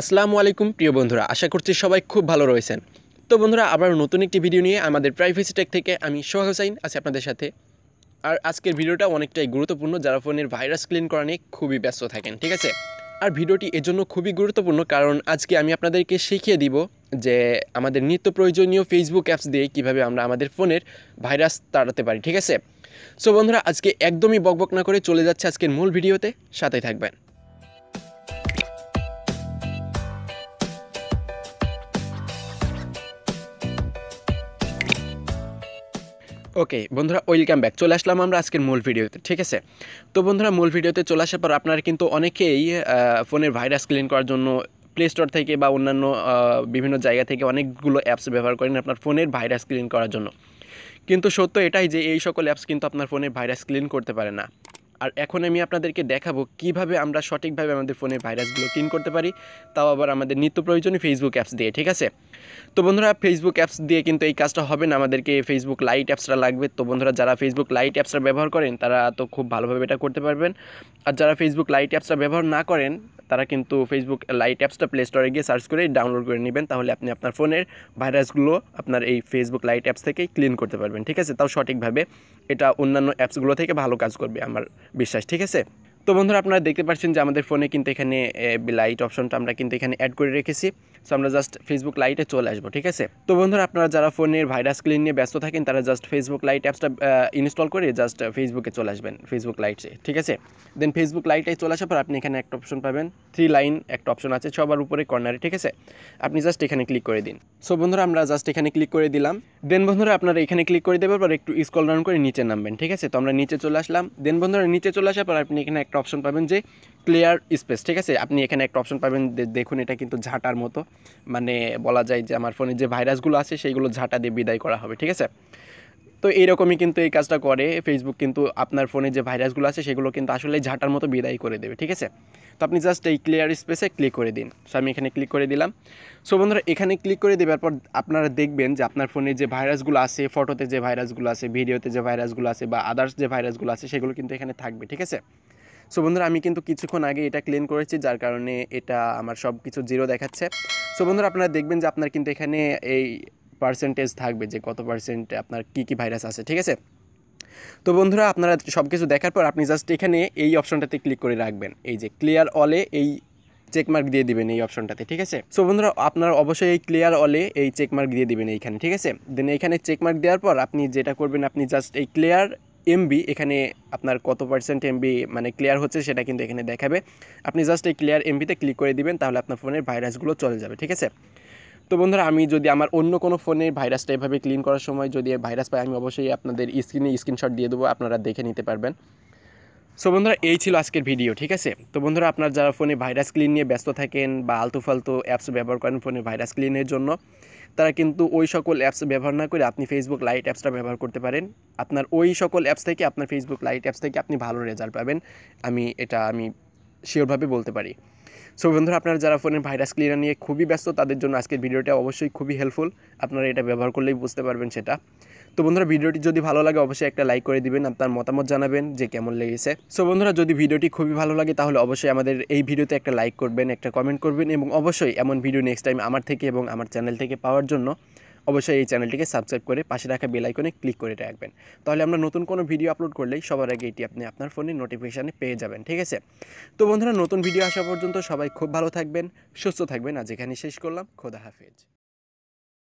আসসালামু আলাইকুম প্রিয় বন্ধুরা, আশা করছি সবাই খুব ভালো রয়েছেন। তো বন্ধুরা, আবার নতুন একটি ভিডিও নিয়ে আমাদের প্রাইভেসি টেক থেকে আমি সোহাগ হোসাইন আছি আপনাদের সাথে। আর আজকের ভিডিওটা অনেকটাই গুরুত্বপূর্ণ যারা ফোনের ভাইরাস ক্লিন করা নিয়ে খুবই ব্যস্ত থাকেন, ঠিক আছে। আর ভিডিওটি এজন্য খুবই গুরুত্বপূর্ণ কারণ আজকে আমি আপনাদেরকে শিখিয়ে দিব যে আমাদের নিত্য প্রয়োজনীয় ফেসবুক অ্যাপস দিয়ে কীভাবে আমরা আমাদের ফোনের ভাইরাস তাড়াতে পারি, ঠিক আছে। সো বন্ধুরা, আজকে একদমই বকবক না করে চলে যাচ্ছে আজকের মূল ভিডিওতে, সাথেই থাকবেন। ওকে বন্ধুরা, ওয়েলকাম ব্যাক। চলে আসলাম আমরা আজকের মূল ভিডিওতে, ঠিক আছে। তো বন্ধুরা, মূল ভিডিওতে চলে আসার পর আপনারা কিন্তু অনেকেই ফোনের ভাইরাস ক্লিন করার জন্য প্লে স্টোর থেকে বা অন্যান্য বিভিন্ন জায়গা থেকে অনেকগুলো অ্যাপস ব্যবহার করেন আপনার ফোনের ভাইরাস ক্লিন করার জন্য। কিন্তু সত্য এটাই যে এই সকল অ্যাপস কিন্তু আপনার ফোনের ভাইরাস ক্লিন করতে পারে না। আর এখন আমি আপনাদেরকে দেখাবো কিভাবে আমরা সঠিকভাবে আমাদের ফোনের ভাইরাসগুলো ক্লিন করতে পারি, তাও আবার আমাদের নিত্য প্রয়োজনীয় ফেসবুক অ্যাপস দিয়ে, ঠিক আছে। তো বন্ধুরা, ফেসবুক অ্যাপস দিয়ে কিন্তু এই কাজটা হবে না, আমাদেরকে ফেসবুক লাইট অ্যাপসটা লাগবে। তো বন্ধুরা, যারা ফেসবুক লাইট অ্যাপসটা ব্যবহার করেন তারা তো খুব ভালোভাবে এটা করতে পারবেন। আর যারা ফেসবুক লাইট অ্যাপসটা ব্যবহার না করেন তারা কিন্তু ফেসবুক লাইট অ্যাপসটা প্লে স্টোরে গিয়ে সার্চ করে ডাউনলোড করে নেবেন, তাহলে আপনি আপনার ফোনের ভাইরাসগুলো আপনার এই ফেসবুক লাইট অ্যাপস থেকেই ক্লিন করতে পারবেন, ঠিক আছে। তাও সঠিকভাবে, এটা অন্যান্য অ্যাপসগুলো থেকে ভালো কাজ করবে আমার বিশ্বাস, ঠিক আছে। তো বন্ধুরা, আপনারা দেখতে পাচ্ছেন যে আমাদের ফোনে কিন্তু এখানে লাইট অপশনটা আমরা কিন্তু এখানে অ্যাড করে রেখেছি। সো আমরা জাস্ট ফেসবুক লাইটে চলে আসবো, ঠিক আছে। তো বন্ধুরা, আপনারা যারা ফোনের ভাইরাস ক্লিন নিয়ে ব্যস্ত থাকেন তারা জাস্ট ফেসবুক লাইট অ্যাপসটা ইনস্টল করে জাস্ট ফেসবুকে চলে আসবেন, ফেসবুক লাইটে, ঠিক আছে। দেন ফেসবুক লাইটে চলে আসার পর আপনি এখানে একটা অপশন পাবেন, 3 লাইন একটা অপশন আছে সবার উপরে কর্নারে, ঠিক আছে। আপনি জাস্ট এখানে ক্লিক করে দিন। সো বন্ধুরা, আমরা জাস্ট এখানে ক্লিক করে দিলাম। দেন বন্ধুরা, আপনারা এখানে ক্লিক করে দেওয়ার পর একটু স্ক্রল ডাউন করে নিচে নামবেন, ঠিক আছে। তো আমরা নিচে চলে আসলাম। দেন বন্ধুরা, নিচে চলে আসার পর আপনি এখানে একটা অপশন পাবেন যে ক্লিয়ার স্পেস, ঠিক আছে। আপনি এখানে একটা অপশন পাবেন, দেখুন এটা কিন্তু ঝাঁটার মতো, মানে বলা যায় যে আমার ফোনে যে ভাইরাসগুলো আছে সেইগুলো ঝাঁটা দিয়ে বিদায় করা হবে, ঠিক আছে। তো এইরকমই কিন্তু এই কাজটা করে ফেসবুক, কিন্তু আপনার ফোনে যে ভাইরাসগুলো আছে সেগুলো কিন্তু আসলে ঝাঁটার মতো বিদায় করে দেবে, ঠিক আছে। তো আপনি জাস্ট এই ক্লিয়ার স্পেসে ক্লিক করে দিন। সো আমি এখানে ক্লিক করে দিলাম। সো বন্ধুরা, এখানে ক্লিক করে দেওয়ার পর আপনারা দেখবেন যে আপনার ফোনে যে ভাইরাসগুলো আছে, ফটোতে যে ভাইরাসগুলো আছে, ভিডিওতে যে ভাইরাসগুলো আছে বা আদার্স যে ভাইরাসগুলো আছে সেগুলো কিন্তু এখানে থাকবে, ঠিক আছে। সো বন্ধুরা, আমি কিন্তু কিছুক্ষণ আগে এটা ক্লিন করেছি, যার কারণে এটা আমার সব কিছু জিরো দেখাচ্ছে। সো বন্ধুরা, আপনারা দেখবেন যে আপনার কিন্তু এখানে এই পার্সেন্টেজ থাকবে যে কত পার্সেন্ট আপনার কী ভাইরাস আছে, ঠিক আছে। তো বন্ধুরা, আপনারা সব কিছু দেখার পর আপনি জাস্ট এখানে এই অপশনটাতে ক্লিক করে রাখবেন, এই যে ক্লিয়ার অলে এই চেকমার্ক দিয়ে দিবেন এই অপশনটাতে, ঠিক আছে। সো বন্ধুরা, আপনারা অবশ্যই এই ক্লিয়ার অলে এই চেকমার্ক দিয়ে দিবেন এইখানে, ঠিক আছে। দেন এইখানে চেকমার্ক দেওয়ার পর আপনি যেটা করবেন, আপনি জাস্ট এই ক্লিয়ার এমবি, এখানে আপনার কত পার্সেন্ট এমবি মানে ক্লিয়ার হচ্ছে সেটা কিন্তু এখানে দেখাবে। আপনি জাস্ট এই ক্লিয়ার এমবিতে ক্লিক করে দিবেন, তাহলে আপনার ফোনের ভাইরাসগুলো চলে যাবে, ঠিক আছে। তো বন্ধুরা, আমি যদি আমার অন্য কোনো ফোনের ভাইরাসটা এভাবে ক্লিন করার সময় যদি ভাইরাস পাই, আমি অবশ্যই আপনাদের স্ক্রিনশট দিয়ে দেবো, আপনারা দেখে নিতে পারবেন। সো বন্ধুরা, এই ছিল আজকের ভিডিও, ঠিক আছে। তো বন্ধুরা, আপনার যারা ফোনে ভাইরাস ক্লিন নিয়ে ব্যস্ত থাকেন বা আলতু ফালতু অ্যাপস ব্যবহার করেন ফোনে ভাইরাস ক্লিনের জন্য, তারা কিন্তু ওই সকল অ্যাপস ব্যবহার না করে আপনি ফেসবুক লাইট অ্যাপসটা ব্যবহার করতে পারেন। আপনার ওই সকল অ্যাপস থেকে, আপনার ফেসবুক লাইট অ্যাপস থেকে আপনি ভালো রেজাল্ট পাবেন, আমি শিওরভাবে বলতে পারি। সো বন্ধুরা, আপনারা যারা ফোনের ভাইরাস ক্লিনার নিয়ে খুবই ব্যস্ত তাদের জন্য আজকের ভিডিওটা অবশ্যই খুবই হেল্পফুল, আপনারা এটা ব্যবহার করলেই বুঝতে পারবেন সেটা। তো বন্ধুরা, ভিডিওটি যদি ভালো লাগে অবশ্যই একটা লাইক করে দিবেন, আপনার মতামত জানাবেন যে কেমন লেগেছে। সো বন্ধুরা, যদি ভিডিওটি খুবই ভালো লাগে তাহলে অবশ্যই আমাদের এই ভিডিওতে একটা লাইক করবেন, একটা কমেন্ট করবেন, এবং অবশ্যই এমন ভিডিও নেক্সট টাইম আমার থেকে এবং আমার চ্যানেল থেকে পাওয়ার জন্য অবশ্যই এই চ্যানেলটিকে সাবস্ক্রাইব করে পাশে রাখা বেল আইকনে ক্লিক করে রাখবেন, তাহলে আমরা নতুন কোনো ভিডিও আপলোড করলেই সবার আগে এটি আপনি আপনার ফোনে নোটিফিকেশানে পেয়ে যাবেন, ঠিক আছে। তো বন্ধুরা, নতুন ভিডিও আসা পর্যন্ত সবাই খুব ভালো থাকবেন, সুস্থ থাকবেন। আজ এখানে শেষ করলাম। খোদা হাফেজ।